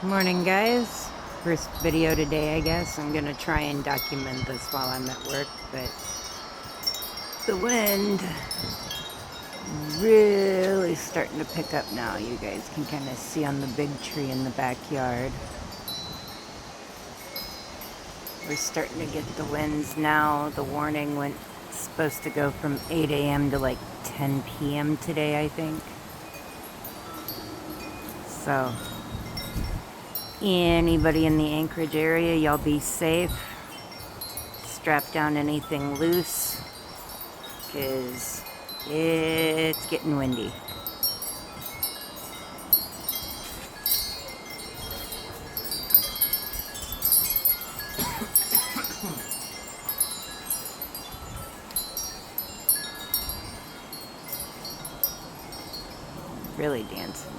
Morning, guys. First video today, I guess. I'm gonna try and document this while I'm at work, but the wind really starting to pick up now. You guys can kind of see on the big tree in the backyard. We're starting to get the winds now. The warning went supposed to go from 8 a.m. to like 10 p.m. today, I think. So anybody in the Anchorage area, y'all be safe. Strap down anything loose, because it's getting windy. Really dancing.